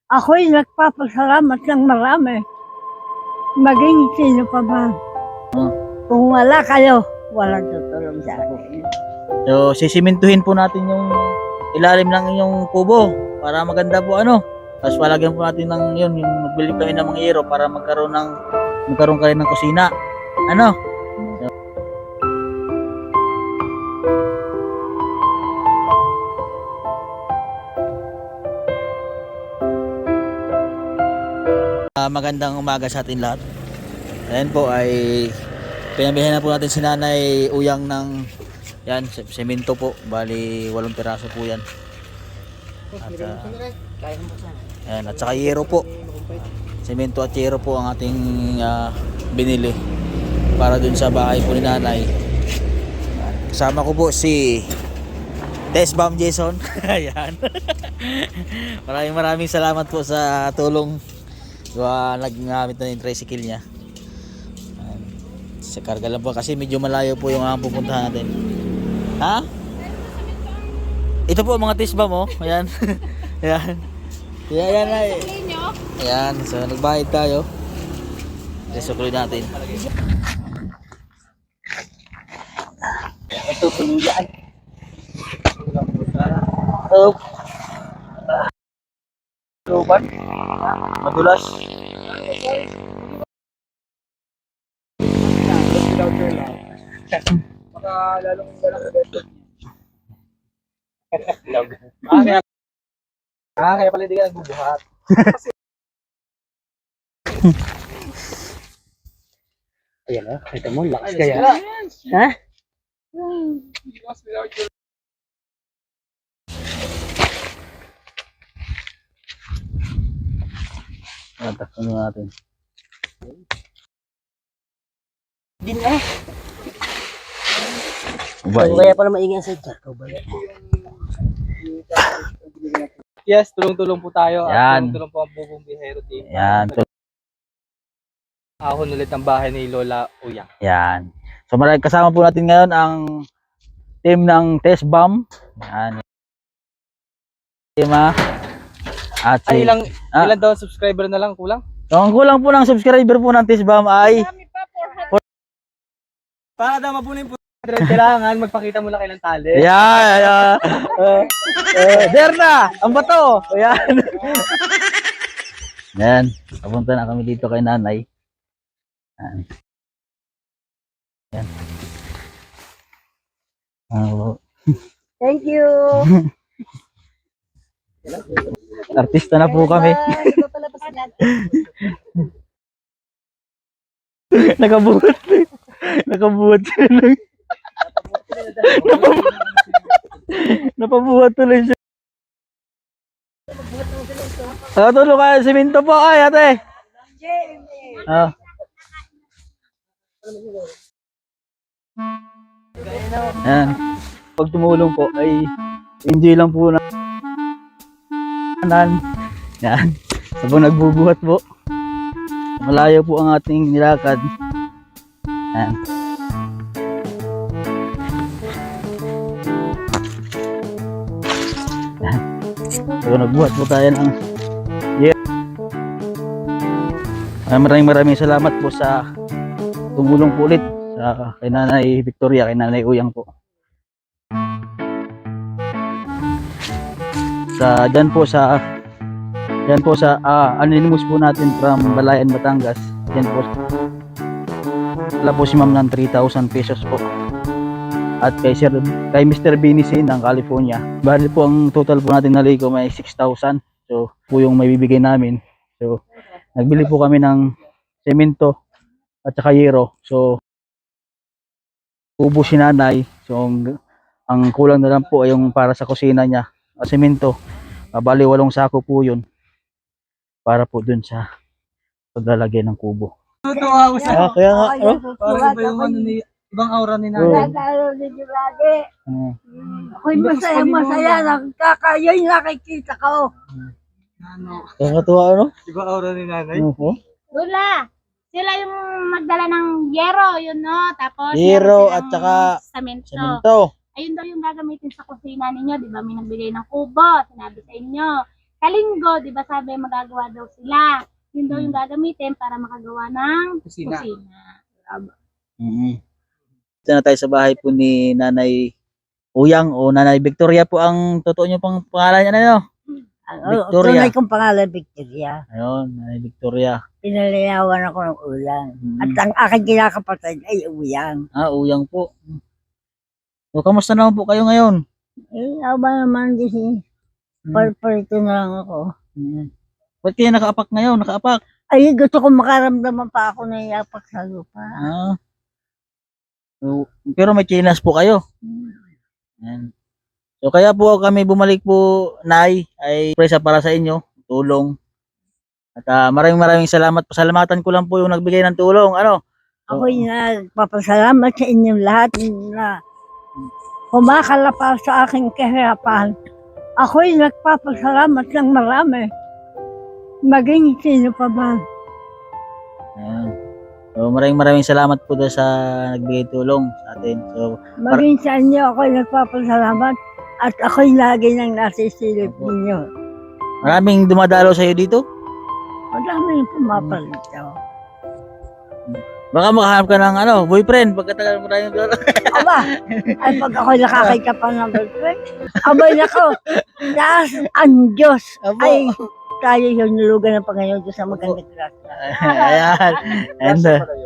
Ako'y nagpapasalamat ng marami. Maging sino pa man. Kung wala kayo, walang tutulong sa akin. So, sisimintuhin po natin yung ilalim ng inyong kubo para maganda po ano. Tapos palagyan po natin ng yun, yung magbili kami ng mga yero para magkaroon kayo ng kusina. Ano? Magandang umaga sa atin lahat. Ayan po ay pinabihan na po natin si Nanay Uyang ng yan, semento po. Bali 8 piraso po yan. At saka yero po. Semento at yero po ang ating binili para dun sa bahay po ni Nanay. Kasama ko po si Tesbam Jason. Ayan. Maraming salamat po sa tulong. Naggamit na yung tricycle niya. Sa karga lang po kasi medyo malayo po yung pupuntahan natin. Ha? Ito po mga tisba mo. Ayan. Ayan. Ayan ay. Ayan. So nagbayad tayo. Isukli natin. Ito pamilya ay. Up. Luban. Madulas. Baka lalong beto. Kaya pala hindi ka nagbubuhat. Ayan o, kita mo, lakas kaya. Ha? Takpan natin. Din eh. Kaya pala maingay sa dyan. Yes, tulong-tulong po tayo. Yan. Tulong-tulong po ang Bubong Bihero team. Yan. Ahon ulit ang bahay ni Lola Uyang. Yan. So kasama po natin ngayon ang team ng Tesbam. Yan. Team at Ay, ilan daw ang subscriber na lang kulang? So, ang kulang po ng subscriber po ng Tesbam ay Para daw mapunin po. Kailangan magpakita mo lang kailang tali. Yan. There na! Ang bato! Yan. Yan. Papunta na kami dito kay Nanay. Yan. Yan. Thank you. Artista na po kami. Nakabuhat. Nakabuhat siya lang. Napabuhat tuloy siya. Tulong kayo, simento po ay ate. Yan. Pag tumulong po ay enjoy lang po na. Yan. Sabang nagbubuhat po. Malayo po ang ating nilakad. Yan. Yan. So nagbuhat po tayo ng maraming salamat po sa tumulong po ulit sa kay Nanay Victoria, kay Nanay Uyang po. Diyan po sa anonymous po natin from Balayan, Batangas. Yan po. Wala po si ma'am ng 3,000 pesos po. At kay Mr. Binisin ng California. Bali po ang total po natin na ligo may 6,000. So po yung may bibigay namin. So nagbili po kami ng semento at saka yero. So ubos si Nanay. So ang kulang na lang po ay yung para sa kusina niya. Semento. Bali 8 sako po yun para po dun sa paglalagay ng kubo. Tutuwa ako sa Kaya nga, Parang iba yung ibang aura ni Nanay. Nagkakaroon din yung lagi. Ako'y masaya. Nagkakayoy nakikita ko. Nakakatuwa ano? Iba aura ni Nanay. Lula, sila yung magdala ng yero, yun no? Tapos Yero meron at silang saka semento. semento. Ayun daw yung gagamitin sa kusina ninyo, di ba? May nagbigay ng kubo, sinabi sa inyo. kalinggo, di ba sabi magagawa daw sila. Yun daw yung gagamitin para makagawa ng Kusina. kusina. Dito na tayo sa bahay po ni Nanay Uyang o Nanay Victoria po ang totoo niyo pang pangalan niya, ano? Victoria. Tunay kong pangalan, Victoria. Ayun, Nanay Victoria. Pinalayawan ako ng ulang. Mm. At ang aking kinakapatid ay uyang. Uyang po. So, kamusta naman po kayo ngayon? Aba naman din parito na lang ako. Ba't kayo nakaapak ngayon? Nakaapak? Ay, gusto ko makaramdaman pa ako na iyapak sa lupa. So, pero may chinas po kayo. Yan. So kaya po kami bumalik po, Nay, ay presa para sa inyo, tulong. At maraming salamat. Pasalamatan ko lang po yung nagbigay ng tulong. Ano? Ako'y nagpapasalamat sa inyong lahat na kumakalapal sa aking kahirapan. Ako'y nagpapasalamat ng marami. Maging sino pa ba? Ayan. So maraming salamat po doon sa nagbigay tulong sa atin. So Maging sa inyo ako'y nagpapasalamat at ako'y lagi nang nasisilip Opo. ninyo. maraming dumadalo sa iyo dito. Madami yung pumapalito. Baka makahanap ka ng boyfriend pagkatagal mo tayo doon. Aba, ay pag ako'y nakakita pa ng boyfriend, abay nako, taas ang Diyos ay tayo yung nulugan ng Panginoon Diyos na magandang grasya. Ayan. And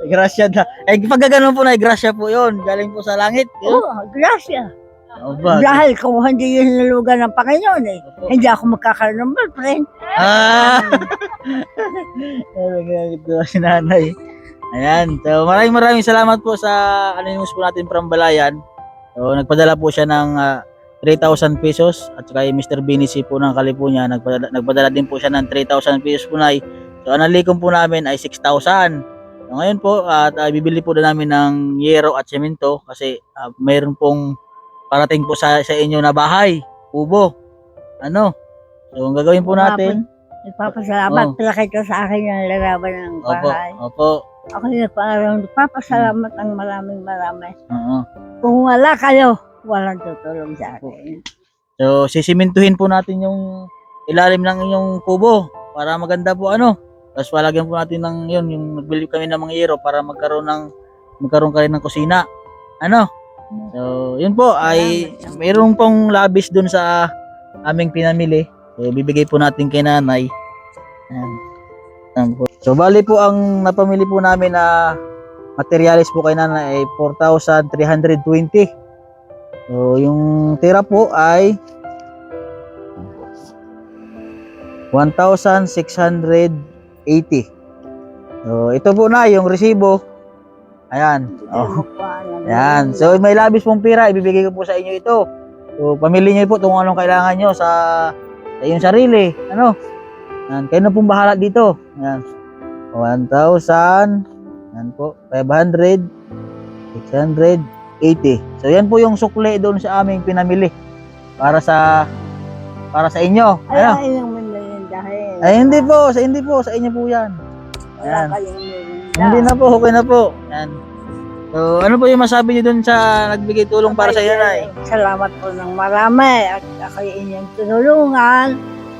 grasya na. Pag gano'n po na, grasya po yun. Galing po sa langit. Oo, grasya. Oba. Dahil kung hindi yun nulugan ng Panginoon hindi ako magkakaroon ng boyfriend. Ito si Nanay. Ayan. So maraming salamat po sa anonymous po natin from Balayan. So nagpadala po siya ng 3,000 pesos at saka yung Mr. Binici po ng California nagpadala din po siya ng 3,000 pesos po, Nay. So ang nalikom po namin ay 6,000. So ngayon po at bibili po na namin ng yero at semento kasi mayroon pong parating po sa inyo na bahay, kubo. So ang gagawin po natin, Nagpapasalamat pala kayo sa akin yung larawan ng bahay. Opo. Ako yung nagpapasalamat ng maraming. Oo. Kung wala kayo, walang tutulong sa akin. So sisimintuhin po natin yung ilalim ng inyong kubo para maganda po Tapos palagyan po natin ng yung nagbili kami ng mga yero para magkaroon kayo ng kusina. So yun po ay mayroon pong labis dun sa aming pinamili. So bibigay po natin kay Nanay. Ayan po. So bali po ang napamili po namin na materials po kay Nanay ay 4,320. So yung tira po ay 1,680. So ito po na yung resibo. Ayan. Ayan. So may labis pong pira, ibibigay ko po sa inyo ito. So pamili niyo po kung anong kailangan niyo sa iyong sarili. Ayan. Kayo na pong bahala dito. Ayan. 1,000. Ayan po. 500. 680. So yan po yung sukli doon sa aming pinamili para sa inyo. Ay, yung dahil. Ay hindi po, sa inyo po yan. Wala Ayan. kayong merinda. Hindi na po, okay na po. Yan. So, ano po yung masabi niyo dun sa nagbigay tulong para sa iyo, Nay? Salamat po ng marami at ako inyong tinulungan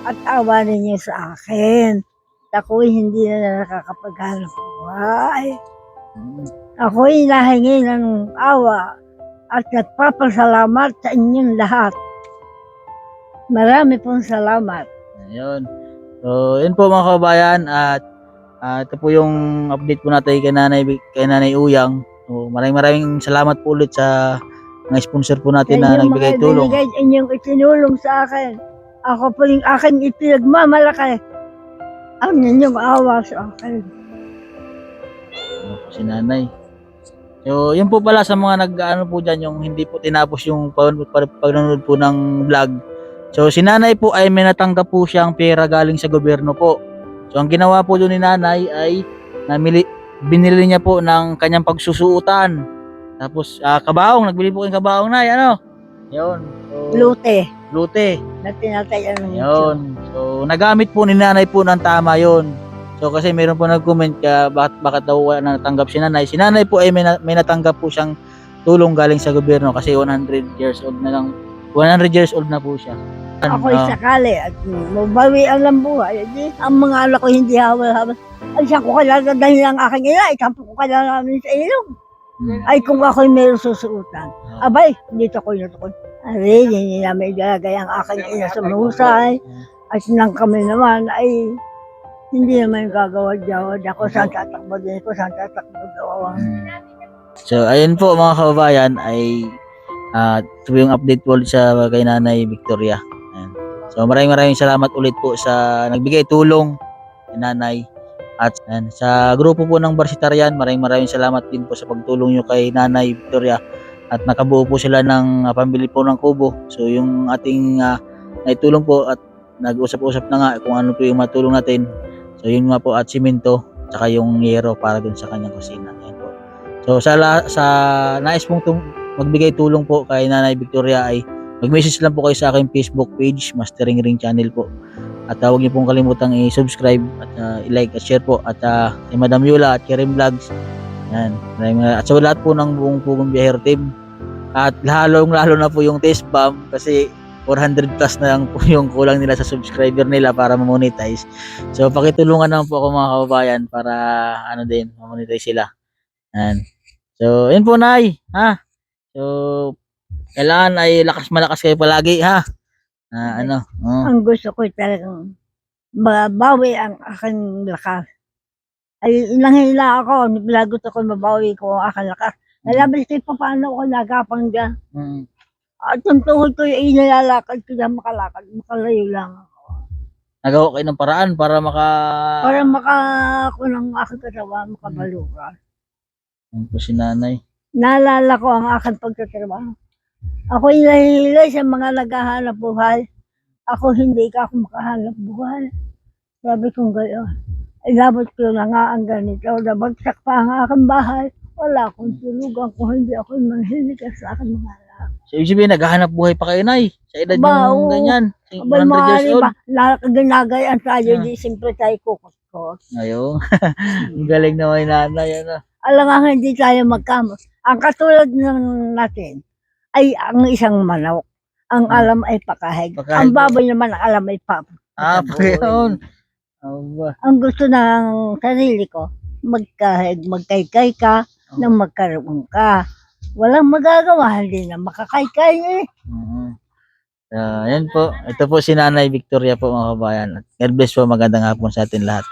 at awa ninyo sa akin. Ako'y hindi na nakakapaghanap buhay. Ako'y nahingi ng awa at nagpapasalamat sa inyong lahat. Marami pong salamat. Ayun. So, yun po mga kabayan at ito po yung update po natin kay Nanay Uyang. So, maraming salamat po ulit sa mga sponsor po natin na nagbigay tulong. Inyong itinulong sa akin. Ako po yung aking ipinagmamalaki. Ang inyong awa sa akin. Si Nanay. So, yun po pala sa mga po dyan, yung hindi po tinapos yung panonood po ng vlog. So, si Nanay po ay may natanggap po siyang pera galing sa gobyerno po. So, ang ginawa po doon ni Nanay ay binili niya po ng kanyang pagsusuotan. Tapos, kabaong, nagbili po ng kabaong na, Yun. So, lute. Na tinatayan ng Yun. So, nagamit po ni Nanay po ng tama yun. So, kasi mayroon po nag-comment bakit daw wala natanggap si Nanay. Si Nanay po ay may natanggap po siyang tulong galing sa gobyerno kasi 100 years old na po siya. Ako'y Ah, sakali at mabawi ang lambuhay. Di, ang mga anak ko hindi hawal-hawal. Ay, siya ko kailangan dahil ang aking ina, itampo ko kailangan namin sa ilong. Ay, kung ako'y meron susuutan. Abay, dito ko yun. Ay, hindi namin ilalagay ang aking ina sa mahusay. At nang kami naman ay hindi naman gagawa-gawad ako. Saan tatakbo din ko, saan tatakbo gawa. So, ayun po mga kababayan ay ito yung update po ulit sa kay Nanay Victoria. Ayan. So, maraming salamat ulit po sa nagbigay tulong kay Nanay. At ayan, sa grupo po ng Barsitarian, maraming salamat din po sa pagtulong nyo kay Nanay Victoria. At nakabuo po sila ng pambili po ng kubo. So, yung ating naitulong po at nag-usap-usap na nga kung ano po yung matulong natin. So, yun nga po at simento, tsaka yung yero para dun sa kanyang kusina. Ayan po. So, sa nais pong magbigay tulong po kay Nanay Victoria ay mag-message lang po kayo sa aking Facebook page, Mastering Ring Channel po. At huwag niyo pong kalimutang i-subscribe at i-like at share po. At kay Madam Yula at Kerim Vlogs. Yan. At sa lahat po ng buong Pugong Biyahero team. At lalo na po yung test bomb kasi 400 plus na lang po yung kulang nila sa subscriber nila para ma-monetize. So pakitulungan naman po ako mga kababayan para ma-monetize sila. Yan. So yun po Nay. Ha? So kailangan ay malakas kayo palagi ha. Ang gusto ko talagang mabawi ang aking lakas. Ay, nanghila ako, gusto ko mabawi ko ang aking lakas. Nalabas ko paano ako nagapang dyan. At yung tuhod ko yung inalalakad ko dyan, makalayo lang ako. Nagawa kayo ng paraan para Para ako ng aking katawan, makabalukan. Yan po si Nanay. Naalala ko ang aking pagtatrabaho. Ako'y nahihila sa mga naghahanap buhay. Ako hindi ka ako makahanap buhay. Sabi kong gayon. Ay labot ko na nga ang ganito. Nabagsak pa ang aking bahay. Wala akong tulugan kung hindi ako manhilig sa aking mga anak. So, ibig sabihin, naghahanap buhay pa kayo, Nay. Sa edad Ba, yung oo. ganyan. Abay 100 years mahali old. ba? Ginagayan tayo, di siyempre tayo kukot. Ayun. Ang galing naman yung nanay. Alam nga hindi tayo magkamot. Ang katulad ng natin ay ang isang manok. Ang alam ay pakahig. Pakahig. Ang baboy naman ang alam ay papo. Pa yun. Aba. Ang gusto ng sarili ko, magkahig, magkaykay ka, nang magkaroon ka. Walang magagawa, hindi na makakaykay eh. Yan po. Ito po si Nanay Victoria po mga kabayan. God bless po. Magandang hapon sa atin lahat.